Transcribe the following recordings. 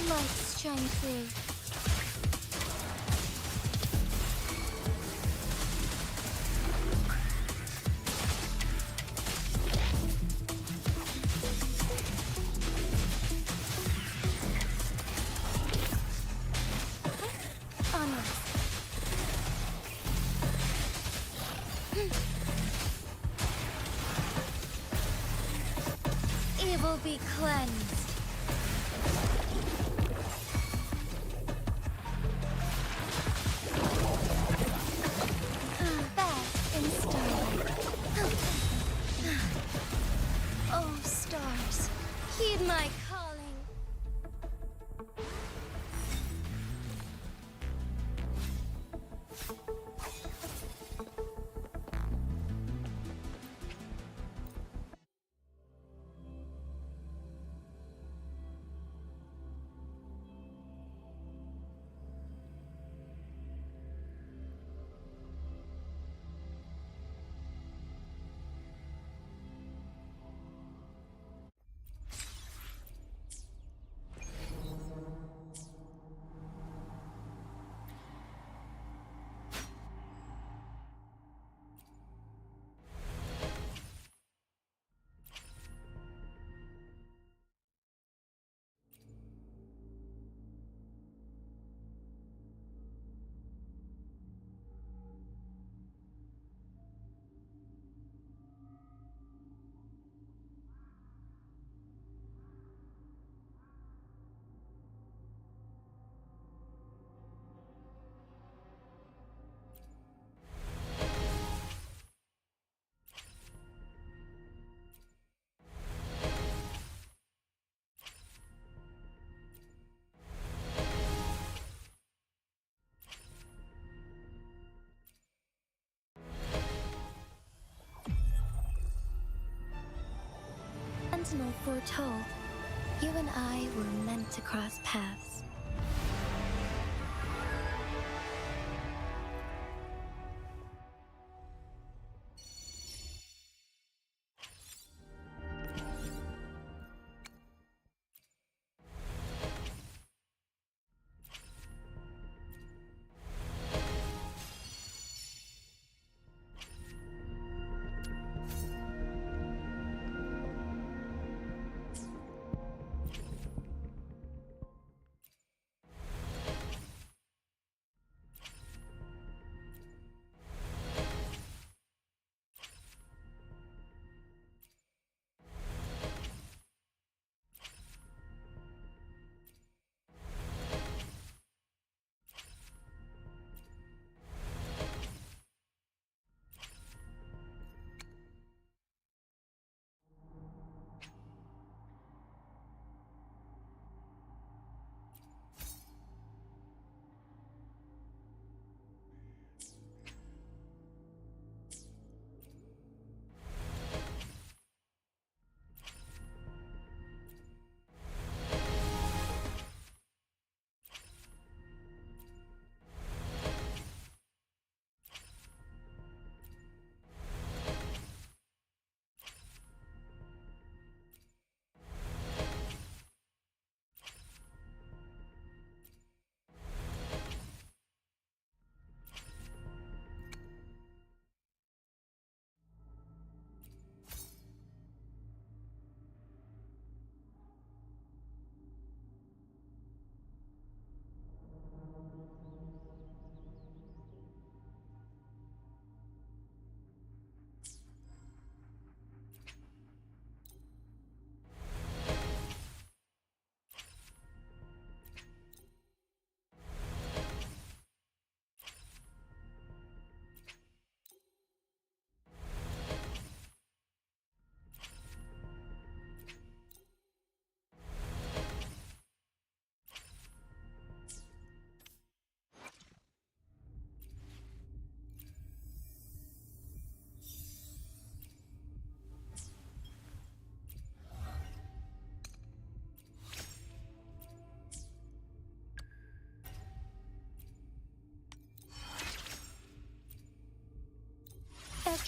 Lights shine through. Onward. Evil be cleansed. Oh, stars, heed my calling. Sentinel foretold, you and I were meant to cross paths.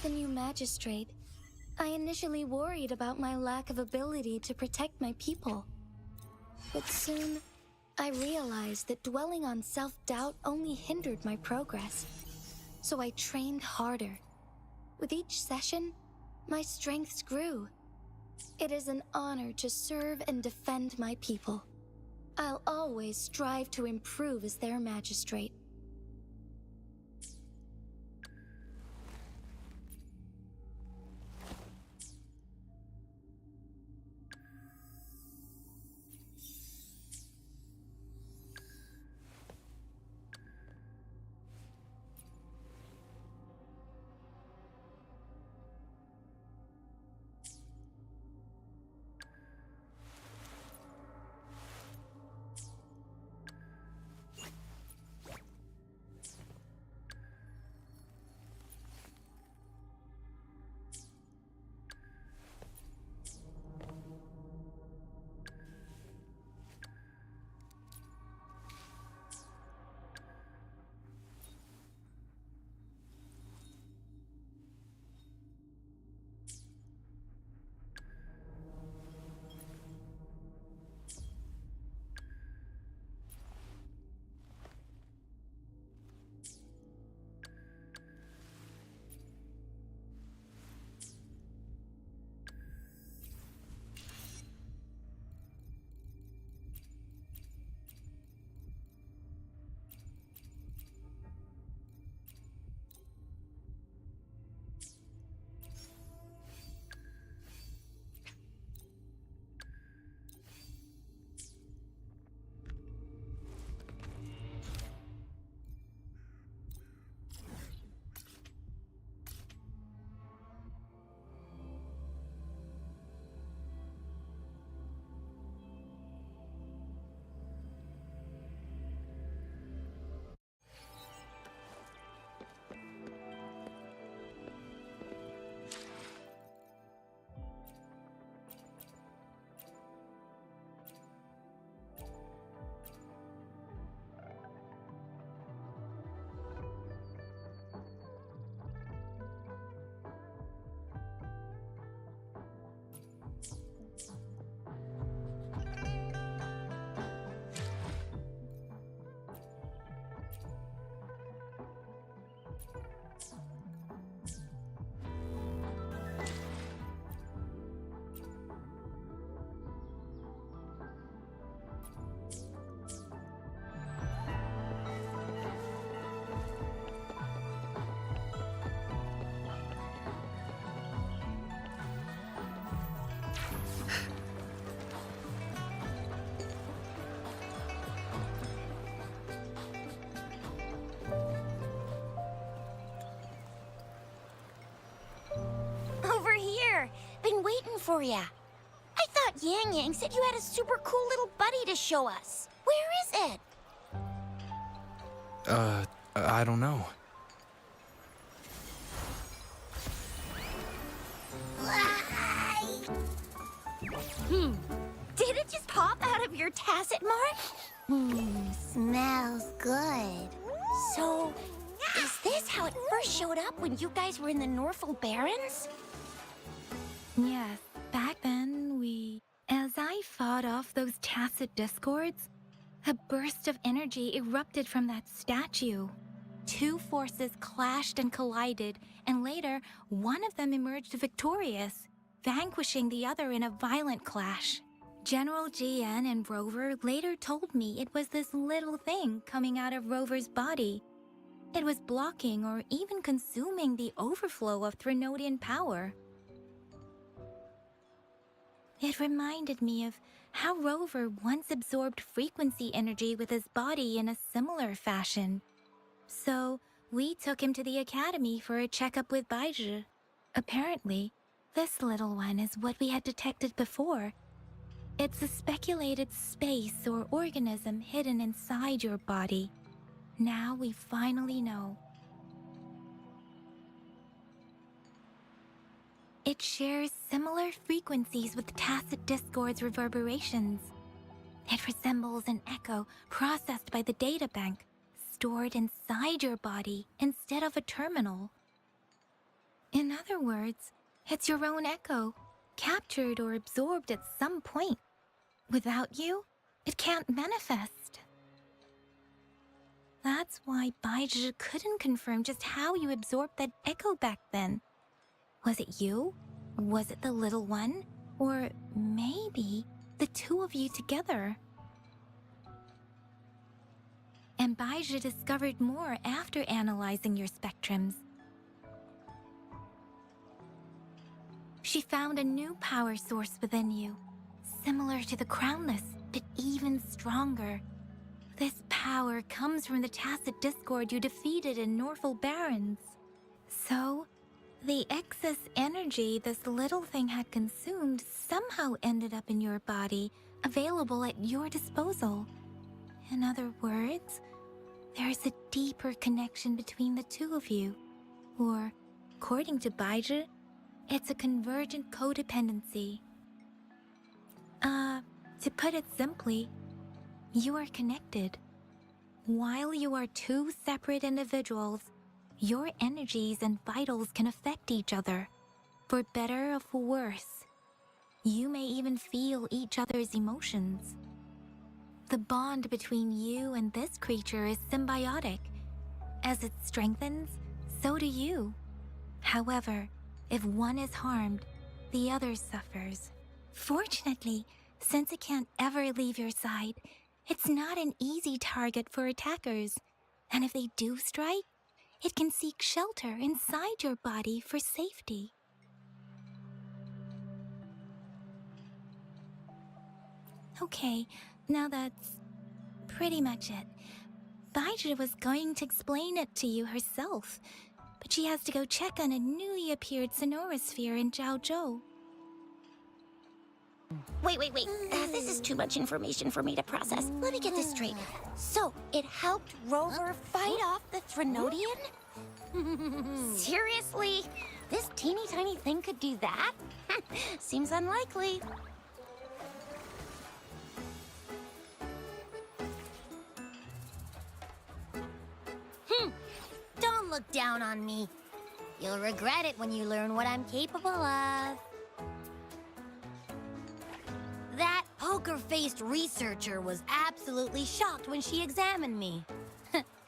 the new magistrate, I initially worried about my lack of ability to protect my people. But soon, I realized that dwelling on self-doubt only hindered my progress. So I trained harder. With each session, my strengths grew. It is an honor to serve and defend my people. I'll always strive to improve as their magistrate. Over here! Been waiting for ya. I thought Yang Yang said you had a super cool little buddy to show us. Where is it? I don't know. Did it just pop out of your tacit mark? Smells good. So, is this how it first showed up when you guys were in the Norfolk Barrens? Yes, back then as I fought off those tacit discords, a burst of energy erupted from that statue. Two forces clashed and collided, and later, one of them emerged victorious, vanquishing the other in a violent clash. General GN and Rover later told me it was this little thing coming out of Rover's body. It was blocking or even consuming the overflow of Threnodian power. It reminded me of how Rover once absorbed frequency energy with his body in a similar fashion. So, we took him to the academy for a checkup with Baizhi. Apparently, this little one is what we had detected before. It's a speculated space or organism hidden inside your body. Now we finally know. It shares similar frequencies with tacit discord's reverberations. It resembles an echo processed by the data bank, stored inside your body instead of a terminal. In other words, it's your own echo, captured or absorbed at some point. Without you, it can't manifest. That's why Baizhi couldn't confirm just how you absorbed that echo back then. Was it you? Was it the little one? Or maybe the two of you together? And Baizhi discovered more after analyzing your spectrums. She found a new power source within you, similar to the Crownless, but even stronger. This power comes from the tacit discord you defeated in Norful Barrens. So, the excess energy this little thing had consumed somehow ended up in your body, available at your disposal. In other words, there's a deeper connection between the two of you. Or, according to Baizhi, it's a convergent codependency. To put it simply, you are connected. While you are two separate individuals, your energies and vitals can affect each other, for better or for worse. You may even feel each other's emotions. The bond between you and this creature is symbiotic. As it strengthens, so do you. However, if one is harmed, the other suffers. Fortunately, since it can't ever leave your side, it's not an easy target for attackers. And if they do strike, it can seek shelter inside your body for safety. Okay, now that's pretty much it. Baizhi was going to explain it to you herself, but she has to go check on a newly appeared sonorosphere in Zhaozhou. Wait. This is too much information for me to process. Let me get this straight. So, it helped Rover fight off the Threnodian? Seriously? This teeny tiny thing could do that? Seems unlikely. Don't look down on me. You'll regret it when you learn what I'm capable of. That poker-faced researcher was absolutely shocked when she examined me.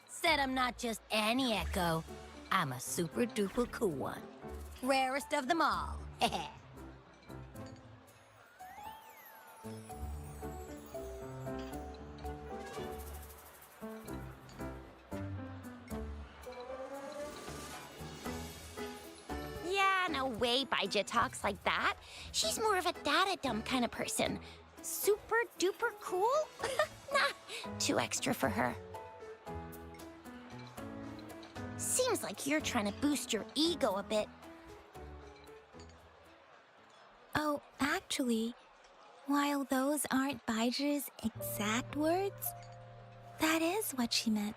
Said I'm not just any echo. I'm a super-duper cool one. Rarest of them all. Yeah, no way Baizhi talks like that. She's more of a data dump kind of person. Super duper cool? Nah, too extra for her. Seems like you're trying to boost your ego a bit. Oh, actually, while those aren't Baizhi's exact words, that is what she meant.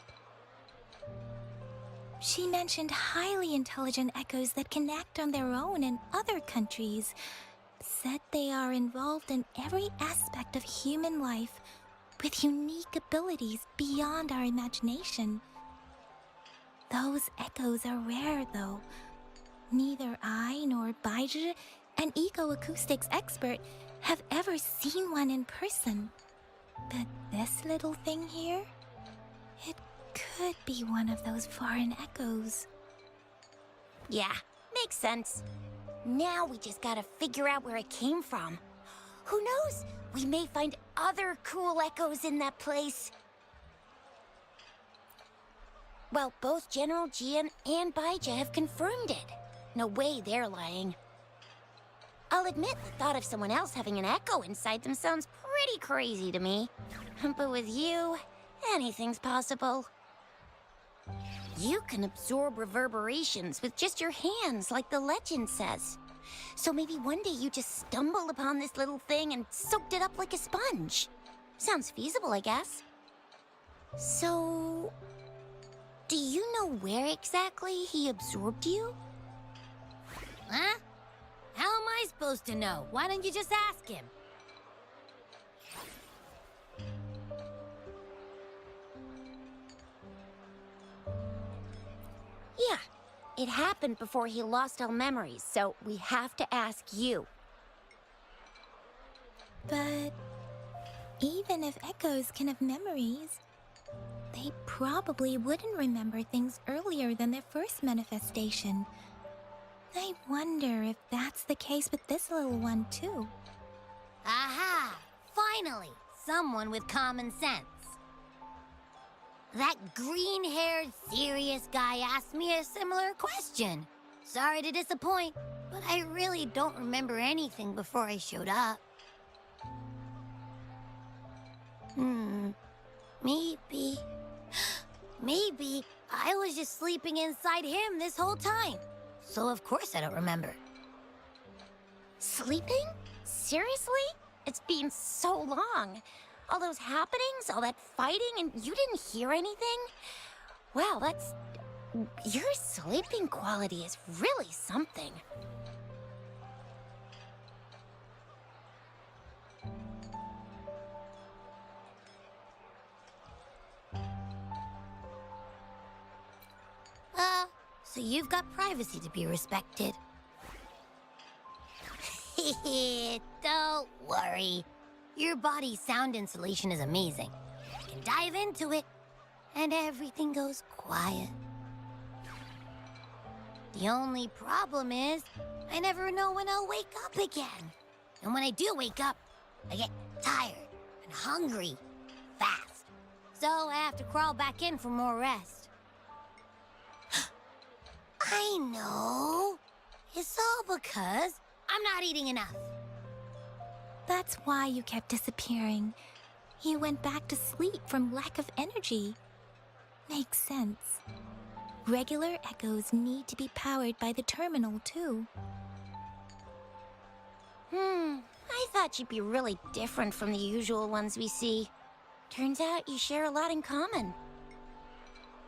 She mentioned highly intelligent echoes that can act on their own in other countries. Said they are involved in every aspect of human life with unique abilities beyond our imagination. Those echoes are rare, though. Neither I nor Baizhi, an eco-acoustics expert, have ever seen one in person. But this little thing here, it could be one of those foreign echoes. Yeah, makes sense. Now we just gotta figure out where it came from. Who knows? We may find other cool echoes in that place. Well, both General Jian and Baizhi have confirmed it. No way they're lying. I'll admit the thought of someone else having an echo inside them sounds pretty crazy to me. But with you, anything's possible. You can absorb reverberations with just your hands, like the legend says. So maybe one day you just stumbled upon this little thing and soaked it up like a sponge. Sounds feasible, I guess. So, do you know where exactly he absorbed you? Huh? How am I supposed to know? Why don't you just ask him? Yeah, it happened before he lost all memories, so we have to ask you. But even if echoes can have memories, they probably wouldn't remember things earlier than their first manifestation. I wonder if that's the case with this little one, too. Aha! Finally, someone with common sense. That green-haired, serious guy asked me a similar question. Sorry to disappoint, but I really don't remember anything before I showed up. Maybe... Maybe I was just sleeping inside him this whole time. So of course I don't remember. Sleeping? Seriously? It's been so long. All those happenings, all that fighting, and you didn't hear anything? Wow, that's... Your sleeping quality is really something. So you've got privacy to be respected. Don't worry. Your body's sound insulation is amazing. I can dive into it, and everything goes quiet. The only problem is, I never know when I'll wake up again. And when I do wake up, I get tired and hungry fast. So I have to crawl back in for more rest. I know. It's all because I'm not eating enough. That's why you kept disappearing. You went back to sleep from lack of energy. Makes sense. Regular echoes need to be powered by the terminal, too. I thought you'd be really different from the usual ones we see. Turns out you share a lot in common.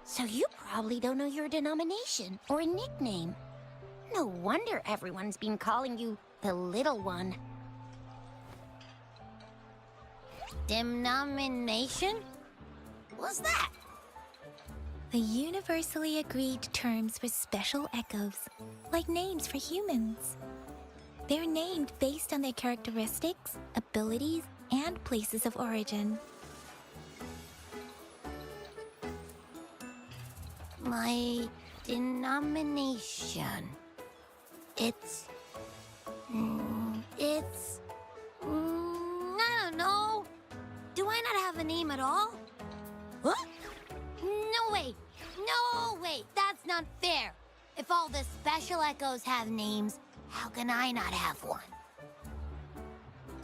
So you probably don't know your denomination or a nickname. No wonder everyone's been calling you the Little One. Denomination? What's that? The universally agreed terms for special echoes, like names for humans. They're named based on their characteristics, abilities, and places of origin. My denomination. It's... I don't know. Do I not have a name at all? What? No way! No way! That's not fair! If all the special echoes have names, how can I not have one?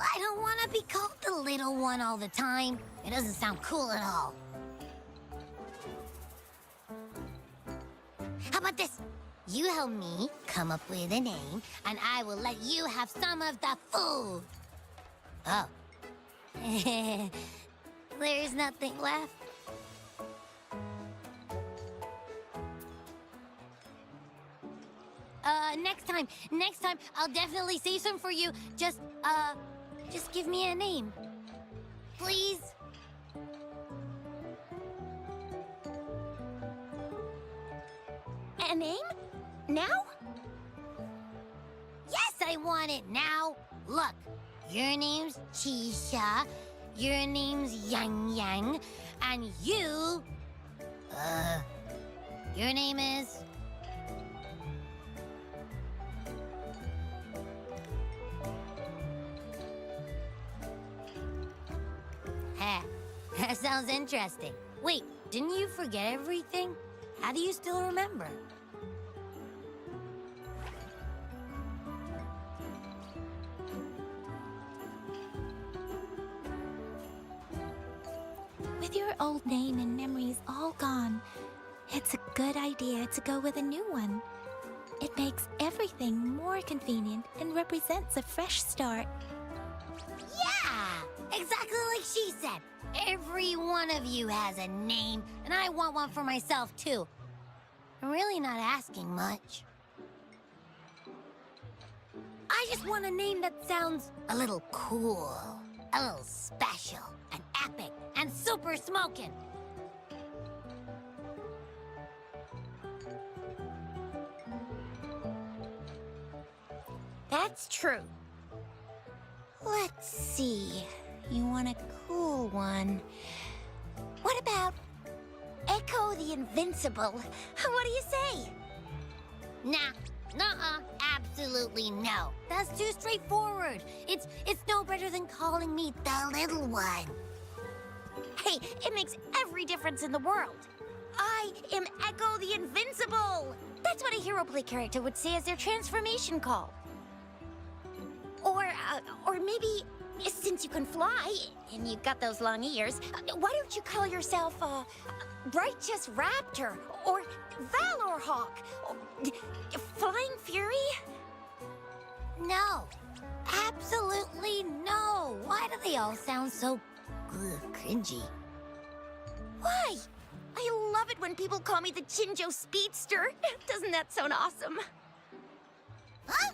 I don't want to be called the little one all the time. It doesn't sound cool at all. How about this? You help me come up with a name, and I will let you have some of the food. Oh. There's nothing left. Next time, I'll definitely save some for you. Just give me a name. Please? A name? Now? Yes, I want it now. Look, your name's Chisha, your name's Yang Yang, and you... your name is... That sounds interesting. Wait, didn't you forget everything? How do you still remember? With your old name and memories all gone, it's a good idea to go with a new one. It makes everything more convenient and represents a fresh start. Yeah! Exactly like she said. Every one of you has a name, and I want one for myself, too. I'm really not asking much. I just want a name that sounds a little cool, a little special, and epic, and super smoking. That's true. Let's see. You want a cool one. What about Echo the Invincible? What do you say? Nah, nuh-uh, absolutely no. That's too straightforward. It's no better than calling me the little one. Hey, it makes every difference in the world. I am Echo the Invincible! That's what a hero play character would say as their transformation call. Or maybe, since you can fly, and you've got those long ears, why don't you call yourself, Righteous Raptor, or Valor Hawk, or Flying Fury? No, absolutely no. Why do they all sound so cringy? Why? I love it when people call me the Chinjo Speedster. Doesn't that sound awesome? Huh?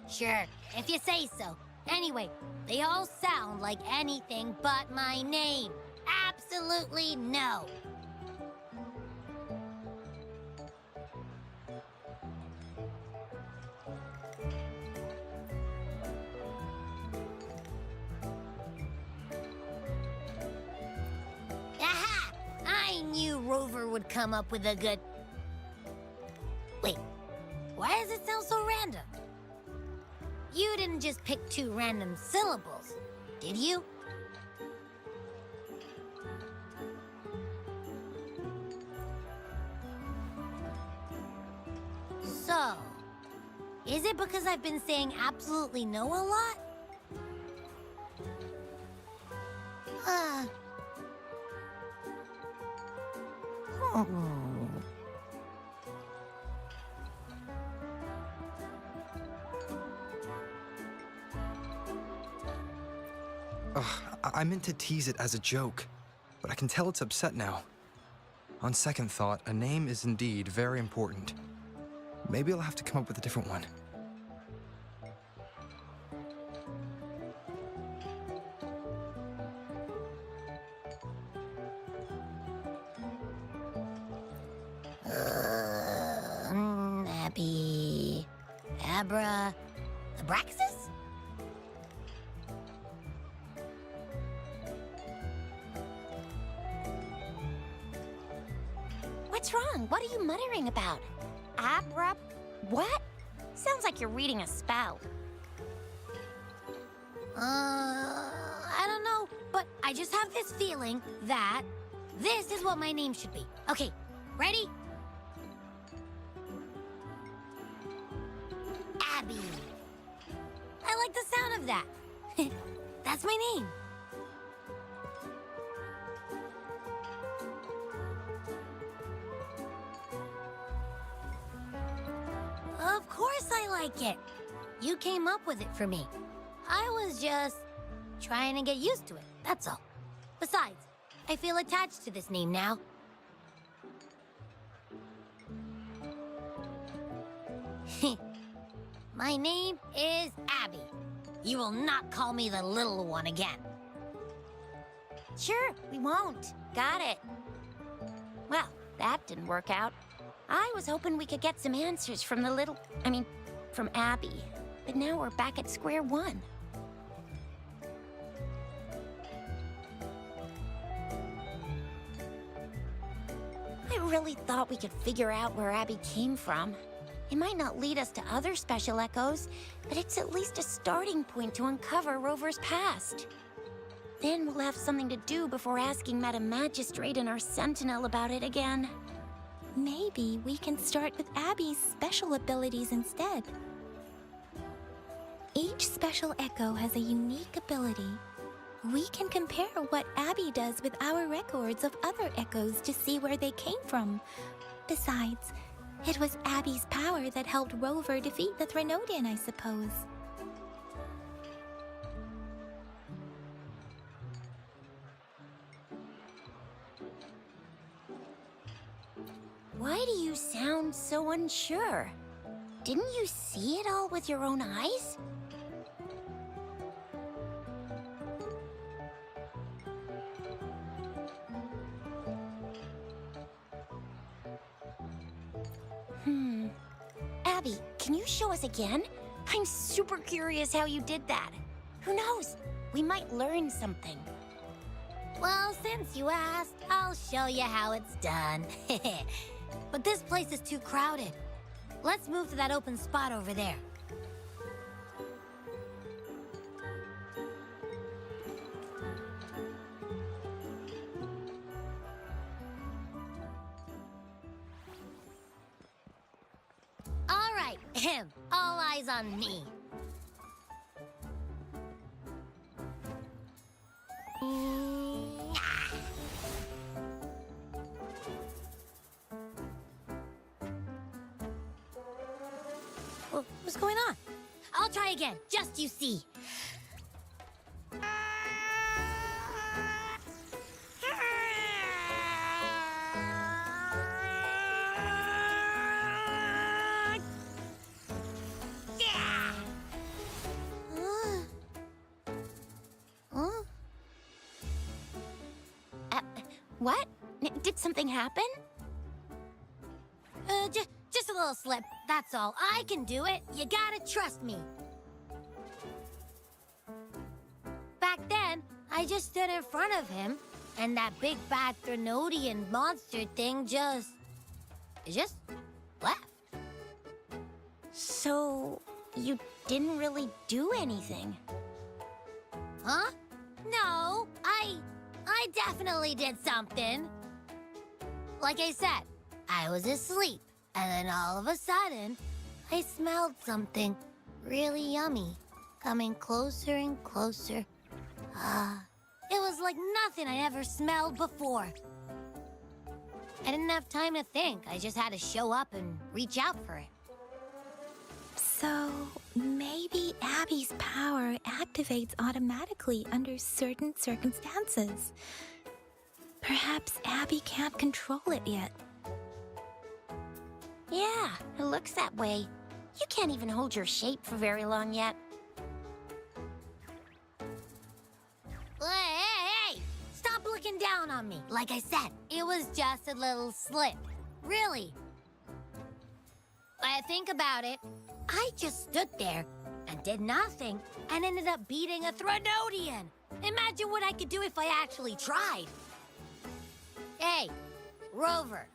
Sure, if you say so. Anyway, they all sound like anything but my name. Absolutely no. Aha! I knew Rover would come up with a good... Wait, why does it sound so random? You didn't just pick two random syllables, did you? So, is it because I've been saying absolutely no a lot? Ugh, I meant to tease it as a joke, but I can tell it's upset now. On second thought, a name is indeed very important. Maybe I'll have to come up with a different one. Abby... Abra... Abraxas? What's wrong? What are you muttering about? Abra... what? Sounds like you're reading a spell. I don't know, but I just have this feeling that this is what my name should be. Okay, ready? Abby. I like the sound of that. That's my name. Of course I like it. You came up with it for me. I was just trying to get used to it, that's all. Besides, I feel attached to this name now. My name is Abby. You will not call me the little one again. Sure, we won't. Got it. Well, that didn't work out. I was hoping we could get some answers from from Abby. But now we're back at square one. I really thought we could figure out where Abby came from. It might not lead us to other special echoes, but it's at least a starting point to uncover Rover's past. Then we'll have something to do before asking Madam Magistrate and our Sentinel about it again. Maybe we can start with Abby's special abilities instead. Each special echo has a unique ability. We can compare what Abby does with our records of other echoes to see where they came from. Besides, it was Abby's power that helped Rover defeat the Threnodian, I suppose. Why do you sound so unsure? Didn't you see it all with your own eyes? Abby, can you show us again? I'm super curious how you did that. Who knows? We might learn something. Well, since you asked, I'll show you how it's done. But this place is too crowded. Let's move to that open spot over there. All right, all eyes on me. What's going on? I'll try again, just you see. What? Did something happen? Just a little slip, that's all. I can do it. You gotta trust me. Back then, I just stood in front of him, and that big bad Threnodian monster thing just left. So, you didn't really do anything? Huh? No, I definitely did something. Like I said, I was asleep, and then all of a sudden, I smelled something really yummy coming closer and closer. It was like nothing I ever smelled before. I didn't have time to think. I just had to show up and reach out for it. So, maybe Abby's power activates automatically under certain circumstances. Perhaps Abby can't control it yet. Yeah, it looks that way. You can't even hold your shape for very long yet. Hey! Stop looking down on me. Like I said, it was just a little slip. Really. Think about it. I just stood there and did nothing and ended up beating a Threnodian. Imagine what I could do if I actually tried. Hey, Rover,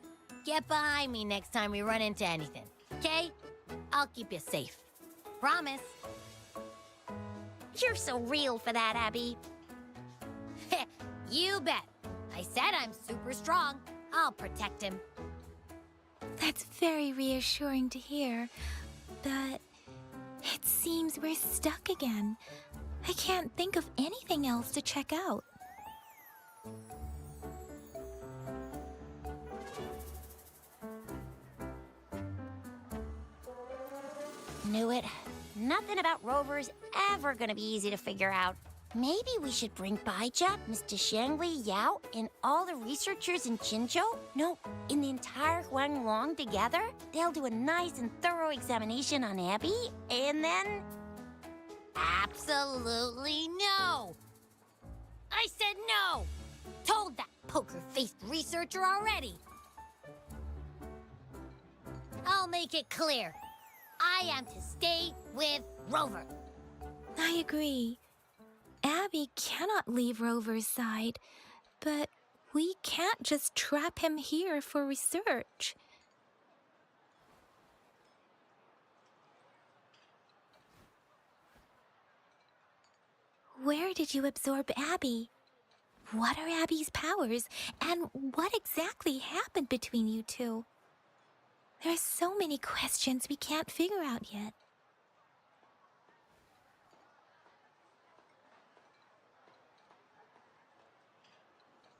get behind me next time we run into anything, okay? I'll keep you safe. Promise. You're so real for that, Abby. You bet. I said I'm super strong. I'll protect him. That's very reassuring to hear, but it seems we're stuck again. I can't think of anything else to check out. Knew it. Nothing about Rover's ever gonna be easy to figure out. Maybe we should bring Baija, Mr. Shangwei, Yao, and all the researchers in Jinzhou? No, in the entire Huanglong together? They'll do a nice and thorough examination on Abby, and then... Absolutely no! I said no! Told that poker-faced researcher already! I'll make it clear. I am to stay with Rover. I agree. Abby cannot leave Rover's side, but we can't just trap him here for research. Where did you absorb Abby? What are Abby's powers, and what exactly happened between you two? There are so many questions we can't figure out yet.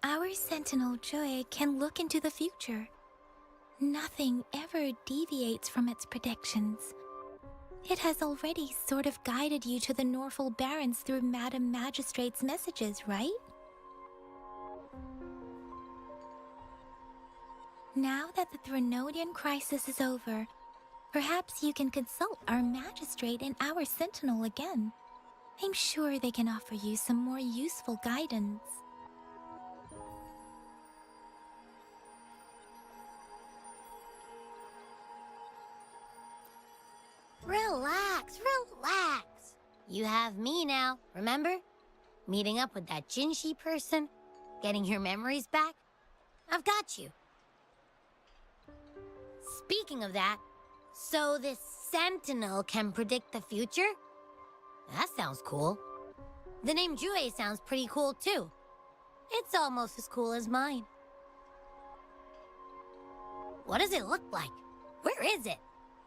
Our Sentinel Joy can look into the future. Nothing ever deviates from its predictions. It has already sort of guided you to the Norfolk Barrens through Madam Magistrate's messages, right? Now that the Threnodian crisis is over, perhaps you can consult our Magistrate and our Sentinel again. I'm sure they can offer you some more useful guidance. Relax, relax. You have me now, remember? Meeting up with that Jinshi person, getting your memories back. I've got you. Speaking of that, so this Sentinel can predict the future? That sounds cool. The name Jue sounds pretty cool too. It's almost as cool as mine. What does it look like? Where is it?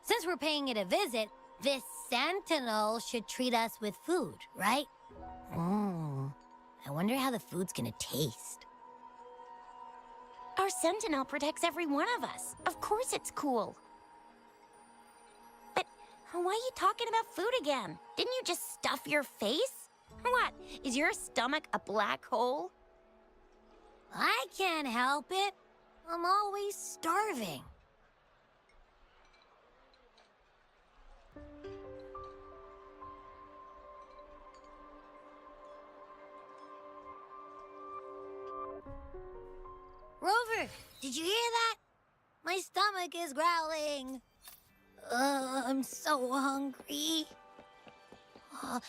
Since we're paying it a visit, this Sentinel should treat us with food, right? I wonder how the food's gonna taste. Our Sentinel protects every one of us. Of course it's cool. But why are you talking about food again? Didn't you just stuff your face? What, is your stomach a black hole? I can't help it. I'm always starving. Rover, did you hear that? My stomach is growling. I'm so hungry. How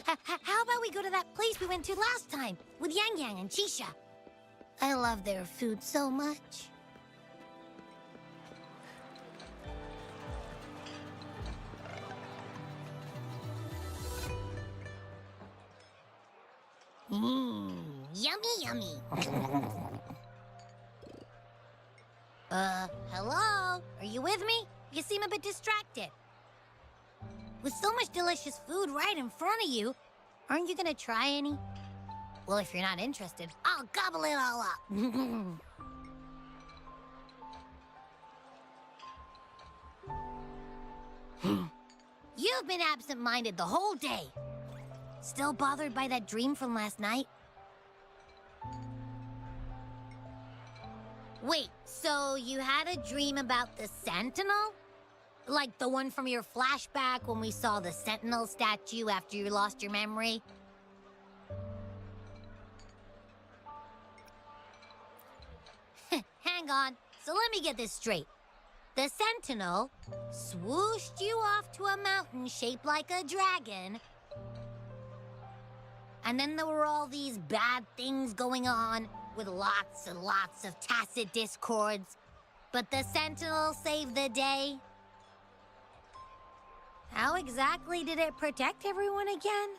about we go to that place we went to last time with Yang Yang and Chisha? I love their food so much. Yummy, yummy. Hello? Are you with me? You seem a bit distracted. With so much delicious food right in front of you, aren't you gonna try any? Well, if you're not interested, I'll gobble it all up. You've been absent-minded the whole day. Still bothered by that dream from last night? Wait, so you had a dream about the Sentinel? Like the one from your flashback when we saw the Sentinel statue after you lost your memory? Hang on, so let me get this straight. The Sentinel swooshed you off to a mountain shaped like a dragon, and then there were all these bad things going on with lots and lots of tacit discords, but the Sentinel saved the day. How exactly did it protect everyone again?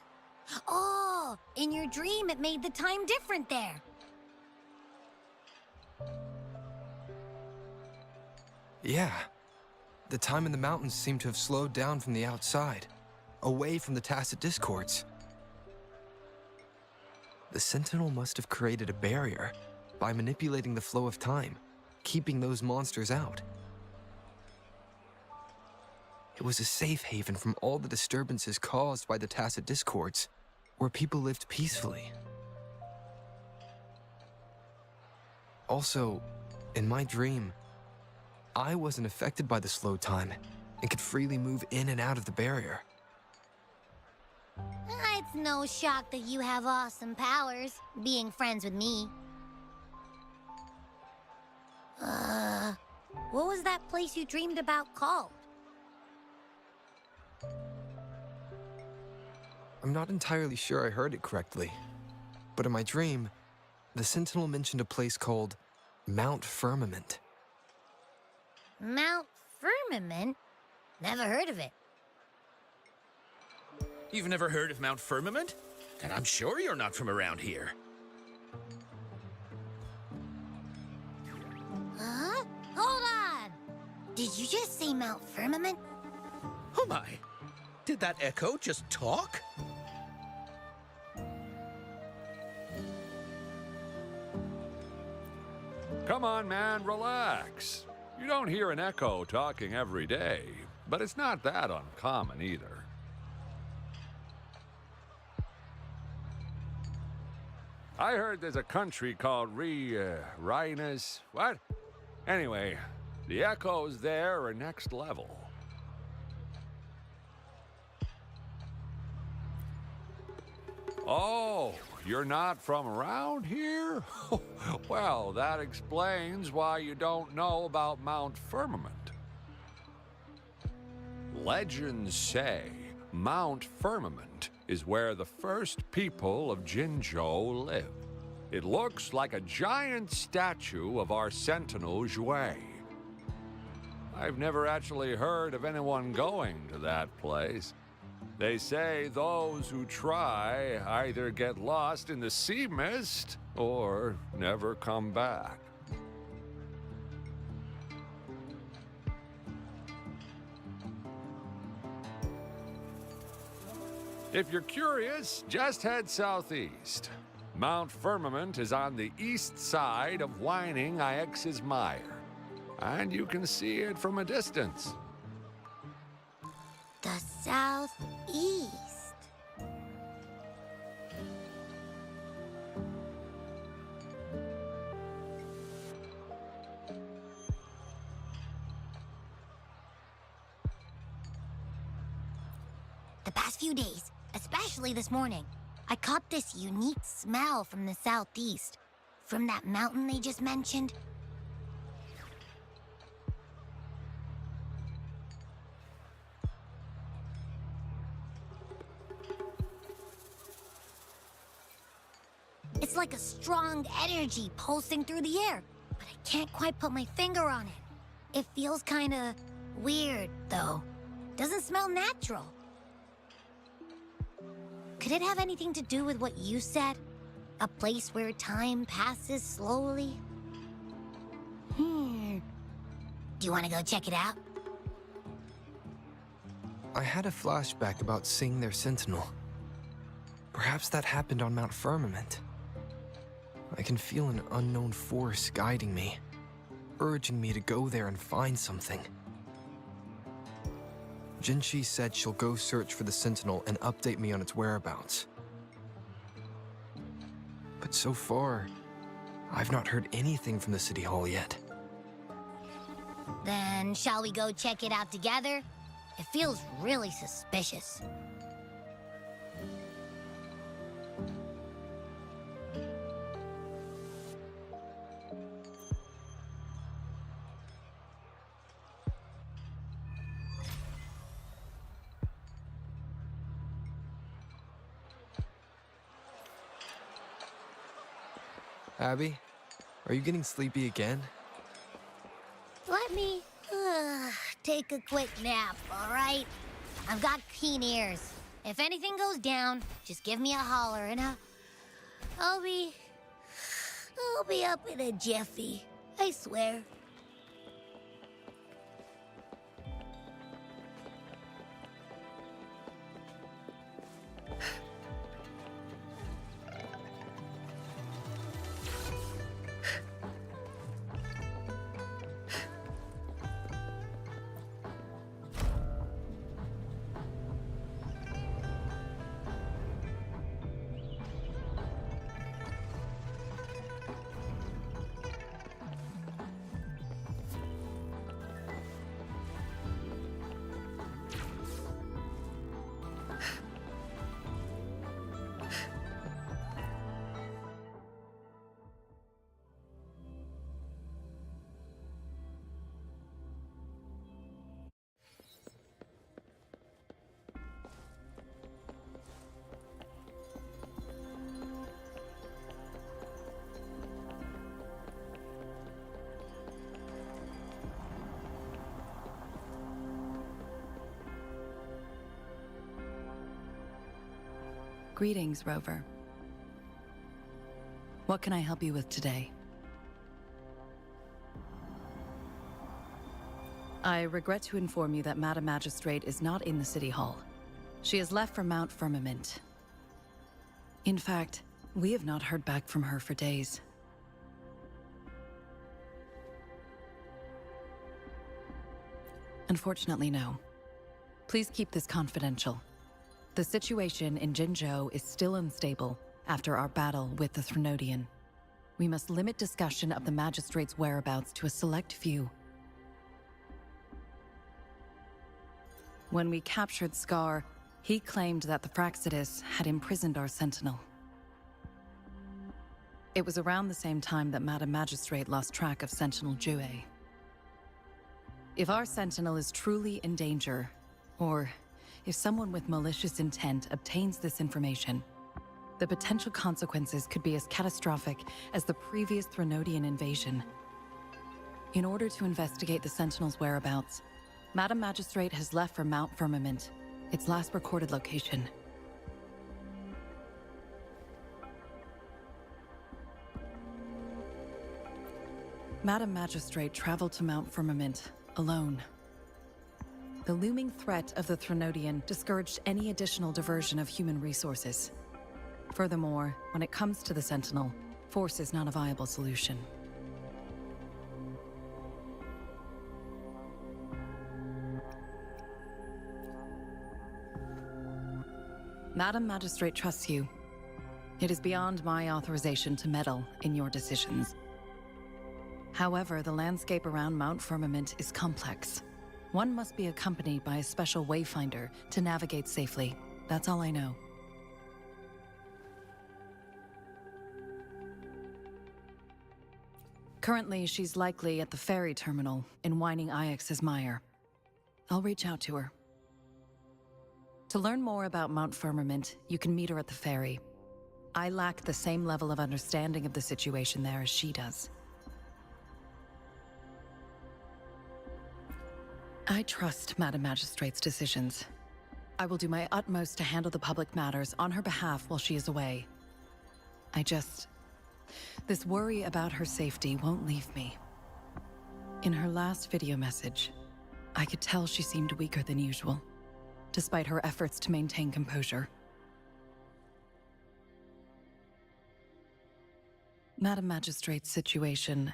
Oh, in your dream it made the time different there. Yeah. The time in the mountains seemed to have slowed down from the outside, away from the tacit discords. The Sentinel must have created a barrier by manipulating the flow of time, keeping those monsters out. It was a safe haven from all the disturbances caused by the tacit discords, where people lived peacefully. Also, in my dream, I wasn't affected by the slow time and could freely move in and out of the barrier. It's no shock that you have awesome powers, being friends with me. What was that place you dreamed about called? I'm not entirely sure I heard it correctly, but in my dream, the Sentinel mentioned a place called Mount Firmament. Mount Firmament? Never heard of it. You've never heard of Mount Firmament? And I'm sure you're not from around here. Huh? Hold on! Did you just say Mount Firmament? Oh my! Did that echo just talk? Come on, man, relax. You don't hear an echo talking every day, but it's not that uncommon either. I heard there's a country called Rhinus. What? Anyway, the echoes there are next level. Oh, you're not from around here? Well, that explains why you don't know about Mount Firmament. Legends say Mount Firmament is where the first people of Jinzhou lived. It looks like a giant statue of our sentinel Jue. I've never actually heard of anyone going to that place. They say those who try either get lost in the sea mist or never come back. If you're curious, just head southeast. Mount Firmament is on the east side of Whining Ix's Mire, and you can see it from a distance. The southeast. The past few days, especially this morning, I caught this unique smell from the southeast. From that mountain they just mentioned. It's like a strong energy pulsing through the air, but I can't quite put my finger on it. It feels kinda weird, though. Doesn't smell natural. Could it have anything to do with what you said? A place where time passes slowly? Do you want to go check it out? I had a flashback about seeing their sentinel. Perhaps that happened on Mount Firmament. I can feel an unknown force guiding me, urging me to go there and find something. Jinshi said she'll go search for the sentinel and update me on its whereabouts. But so far, I've not heard anything from the City Hall yet. Then shall we go check it out together? It feels really suspicious. Abby, are you getting sleepy again? Let me take a quick nap, all right? I've got keen ears. If anything goes down, just give me a holler and I'll be up in a jiffy. I swear. Greetings, Rover. What can I help you with today? I regret to inform you that Madam Magistrate is not in the City Hall. She has left for Mount Firmament. In fact, we have not heard back from her for days. Unfortunately, no. Please keep this confidential. The situation in Jinzhou is still unstable after our battle with the Threnodian. We must limit discussion of the Magistrate's whereabouts to a select few. When we captured Scar, he claimed that the Fraxidus had imprisoned our Sentinel. It was around the same time that Madam Magistrate lost track of Sentinel Jue. If our Sentinel is truly in danger, Or if someone with malicious intent obtains this information, the potential consequences could be as catastrophic as the previous Threnodian invasion. In order to investigate the Sentinel's whereabouts, Madam Magistrate has left for Mount Firmament, its last recorded location. Madam Magistrate traveled to Mount Firmament alone. The looming threat of the Threnodian discouraged any additional diversion of human resources. Furthermore, when it comes to the Sentinel, force is not a viable solution. Madam Magistrate trusts you. It is beyond my authorization to meddle in your decisions. However, the landscape around Mount Firmament is complex. One must be accompanied by a special wayfinder to navigate safely. That's all I know. Currently, she's likely at the ferry terminal in Whining Ix's Mire. I'll reach out to her. To learn more about Mount Firmament, you can meet her at the ferry. I lack the same level of understanding of the situation there as she does. I trust Madam Magistrate's decisions. I will do my utmost to handle the public matters on her behalf while she is away. This worry about her safety won't leave me. In her last video message, I could tell she seemed weaker than usual, despite her efforts to maintain composure. Madam Magistrate's situation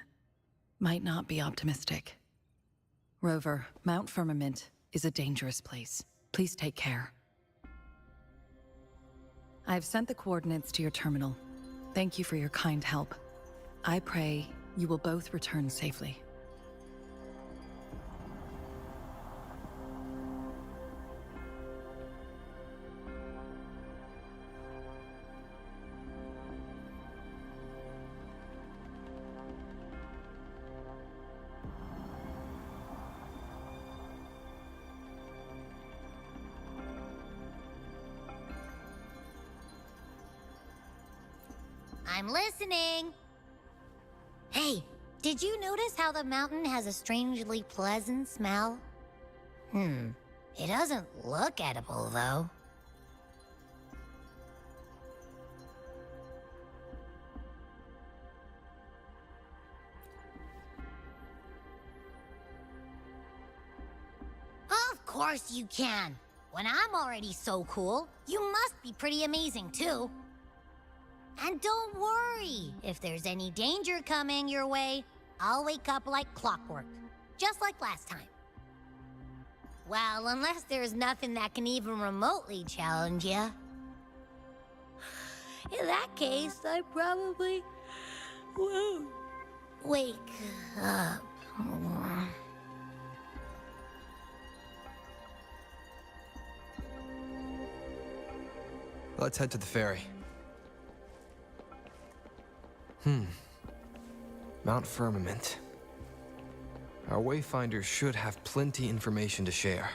might not be optimistic. Rover, Mount Firmament is a dangerous place. Please take care. I've sent the coordinates to your terminal. Thank you for your kind help. I pray you will both return safely. I'm listening. Hey, did you notice how the mountain has a strangely pleasant smell? It doesn't look edible, though. Of course you can. When I'm already so cool, you must be pretty amazing, too. And don't worry, if there's any danger coming your way, I'll wake up like clockwork, just like last time. Well, unless there's nothing that can even remotely challenge you. In that case, I probably won't wake up. Let's head to the ferry. Mount Firmament. Our wayfinders should have plenty information to share.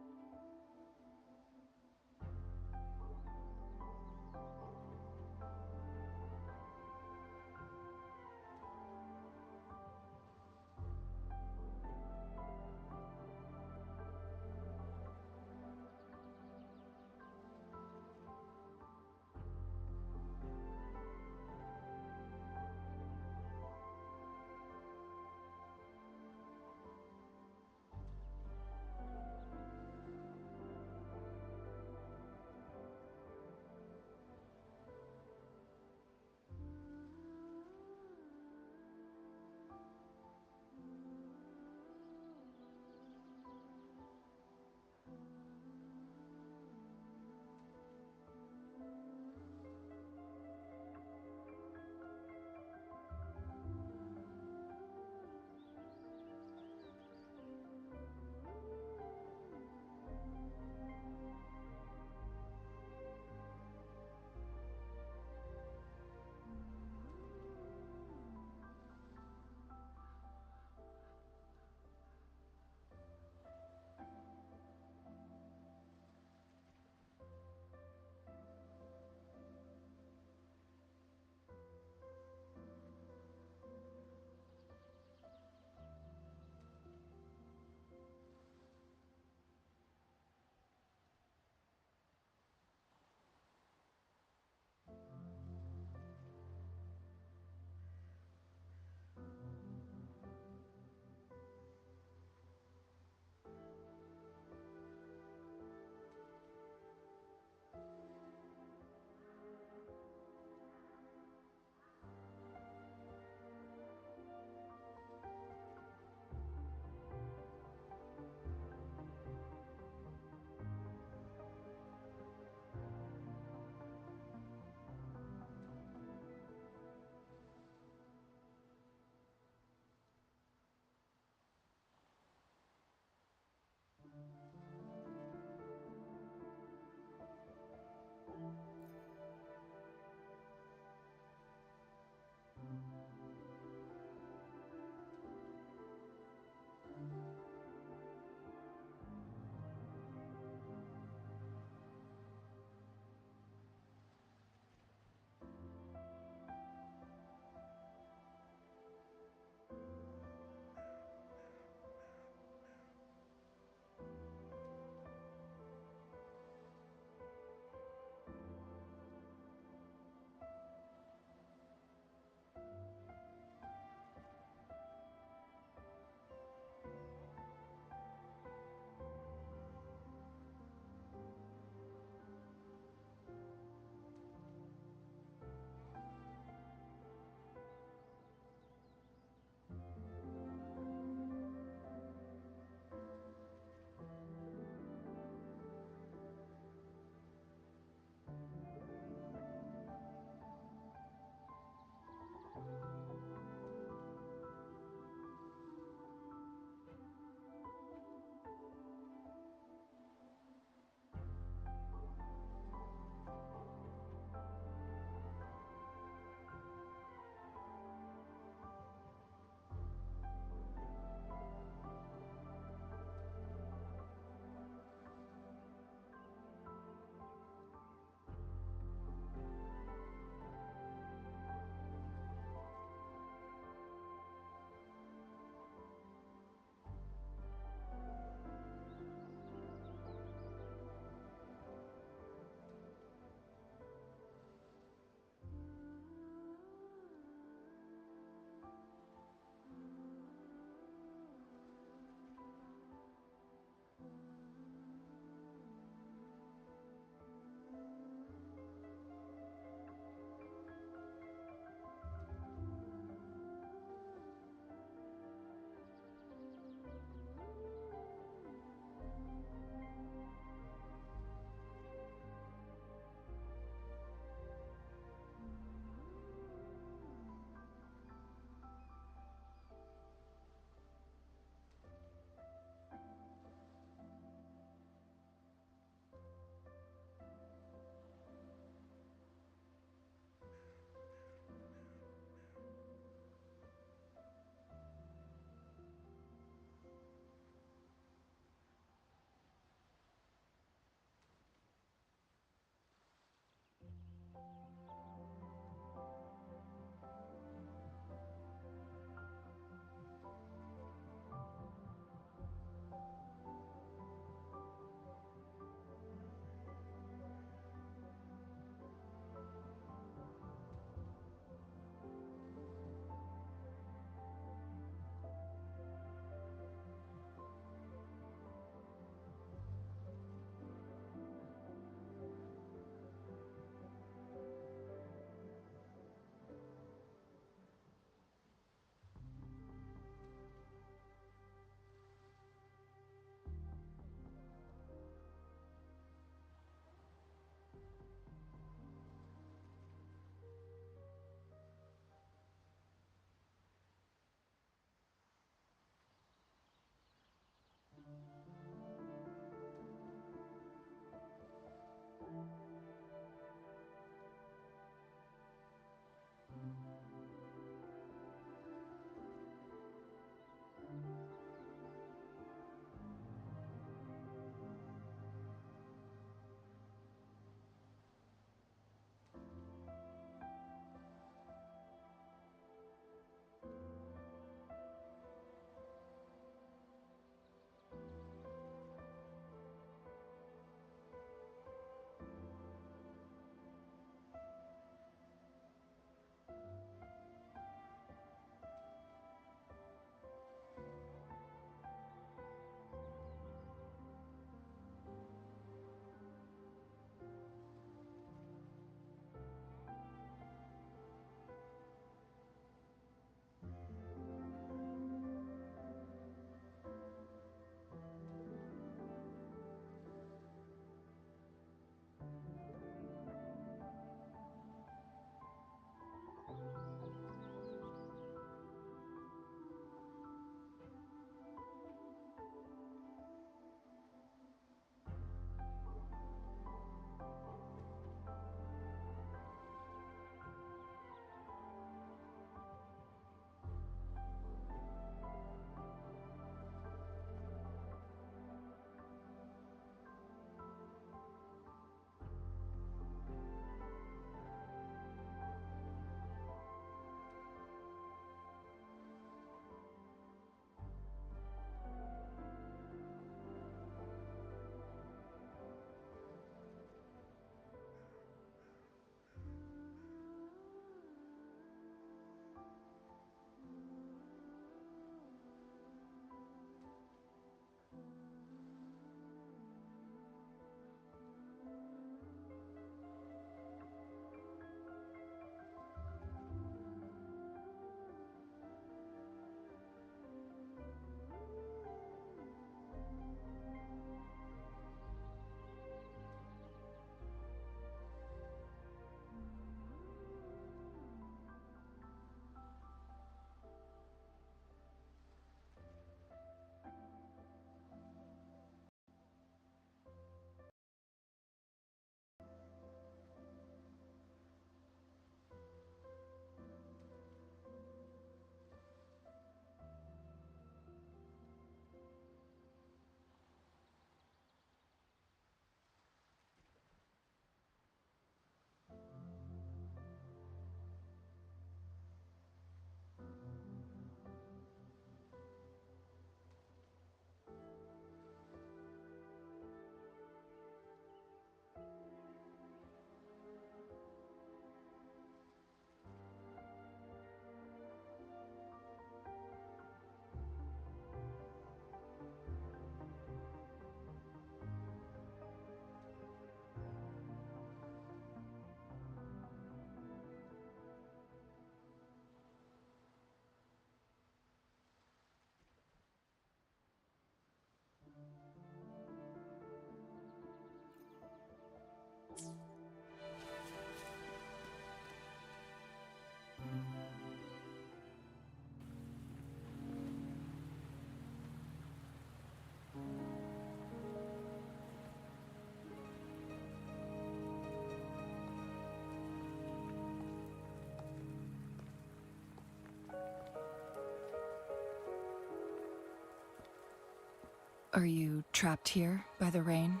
Are you trapped here by the rain?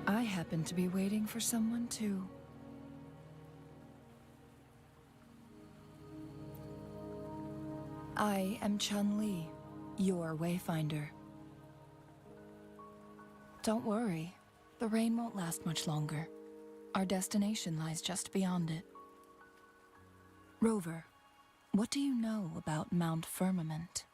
I happen to be waiting for someone too. I am Chun-Li, your wayfinder. Don't worry, the rain won't last much longer. Our destination lies just beyond it. Rover, what do you know about Mount Firmament?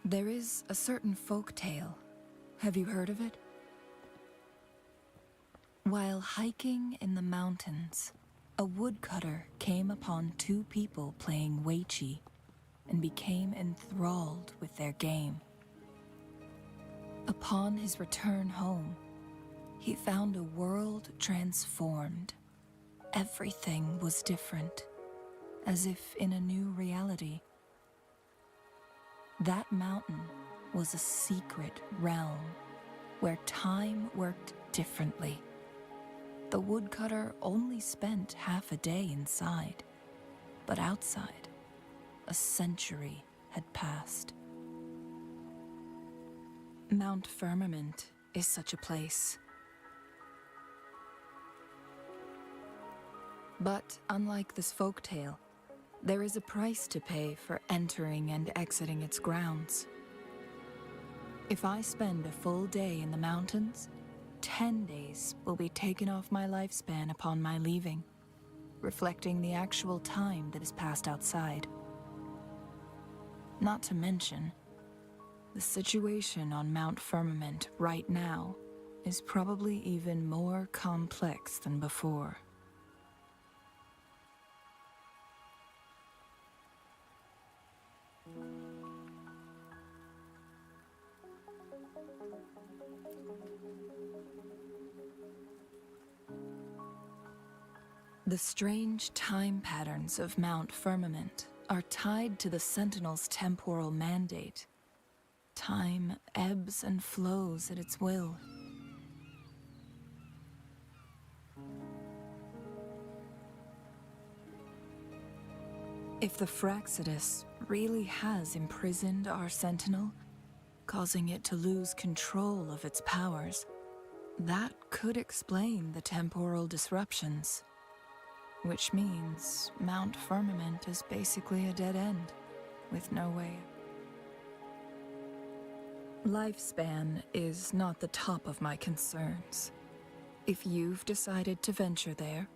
There is a certain folk tale. Have you heard of it? While hiking in the mountains, a woodcutter came upon two people playing Weiqi and became enthralled with their game. Upon his return home, he found a world transformed. Everything was different, as if in a new reality. That mountain was a secret realm where time worked differently. The woodcutter only spent half a day inside, but outside, a century had passed. Mount Firmament is such a place. But unlike this folktale, there is a price to pay for entering and exiting its grounds. If I spend a full day in the mountains, 10 days will be taken off my lifespan upon my leaving, reflecting the actual time that is passed outside. Not to mention, the situation on Mount Firmament right now is probably even more complex than before. The strange time patterns of Mount Firmament are tied to the Sentinel's temporal mandate. Time ebbs and flows at its will. If the Fraxidus really has imprisoned our Sentinel, causing it to lose control of its powers, that could explain the temporal disruptions. Which means Mount Firmament is basically a dead end, with no way. Lifespan is not the top of my concerns. If you've decided to venture there,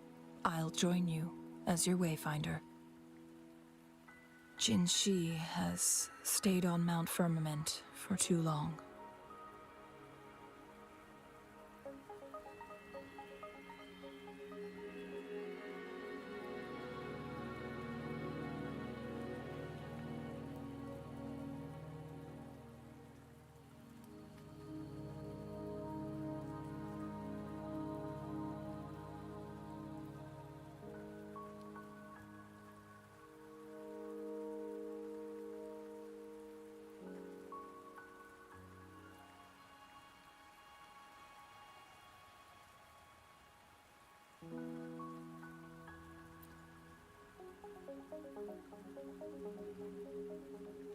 I'll join you as your wayfinder. Jinshi has stayed on Mount Firmament for too long.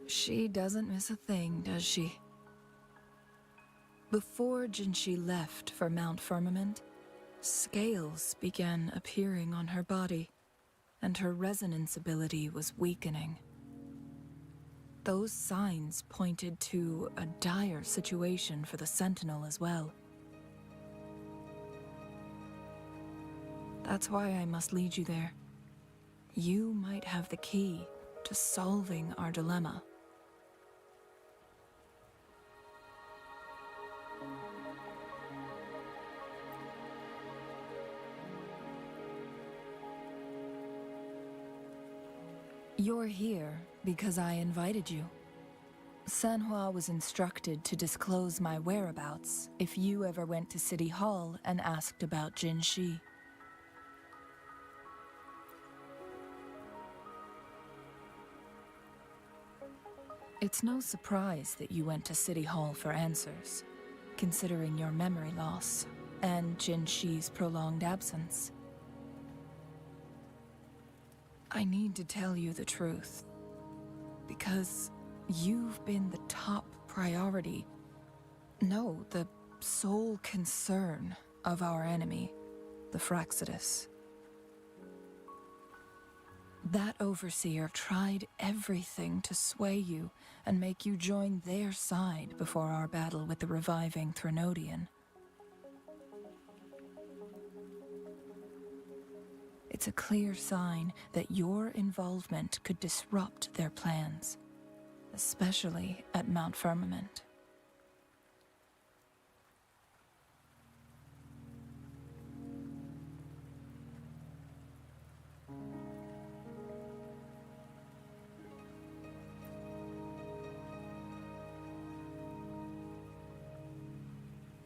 She doesn't miss a thing, does she? Before Jinshi left for Mount Firmament, scales began appearing on her body, and her resonance ability was weakening. Those signs pointed to a dire situation for the Sentinel as well. That's why I must lead you there. You might have the key to solving our dilemma. You're here because I invited you. Sanhua was instructed to disclose my whereabouts if you ever went to City Hall and asked about Jinshi. It's no surprise that you went to City Hall for answers, considering your memory loss and Jinshi's prolonged absence. I need to tell you the truth, because you've been the top priority, no, the sole concern of our enemy, the Fraxidus. That overseer tried everything to sway you and make you join their side before our battle with the reviving Threnodian. It's a clear sign that your involvement could disrupt their plans, especially at Mount Firmament.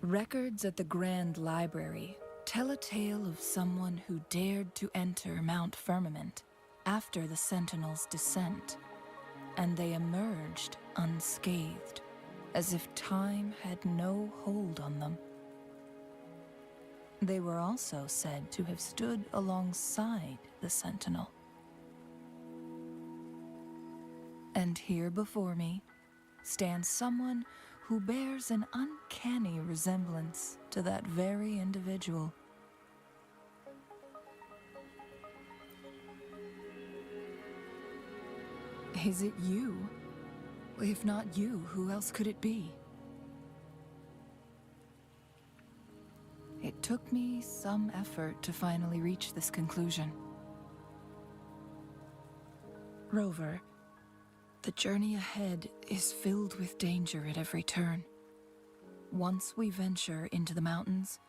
Records at the Grand Library tell a tale of someone who dared to enter Mount Firmament after the Sentinel's descent, and they emerged unscathed, as if time had no hold on them. They were also said to have stood alongside the Sentinel. And here before me stands someone who bears an uncanny resemblance to that very individual. Is it you? If not you, who else could it be? It took me some effort to finally reach this conclusion. Rover, the journey ahead is filled with danger at every turn. Once we venture into the mountains,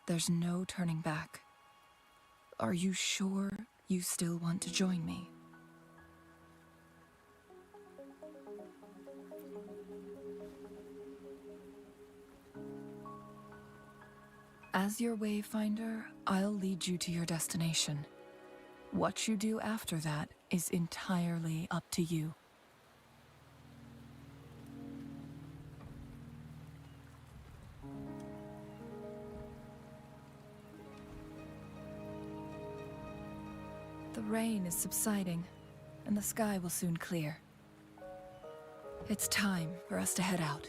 there's no turning back. Are you sure you still want to join me? As your wayfinder, I'll lead you to your destination. What you do after that is entirely up to you. The rain is subsiding, and the sky will soon clear. It's time for us to head out.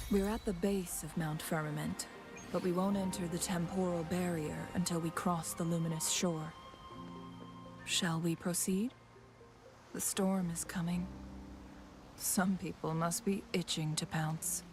We're at the base of Mount Firmament, but we won't enter the temporal barrier until we cross the luminous shore. Shall we proceed? The storm is coming. Some people must be itching to pounce.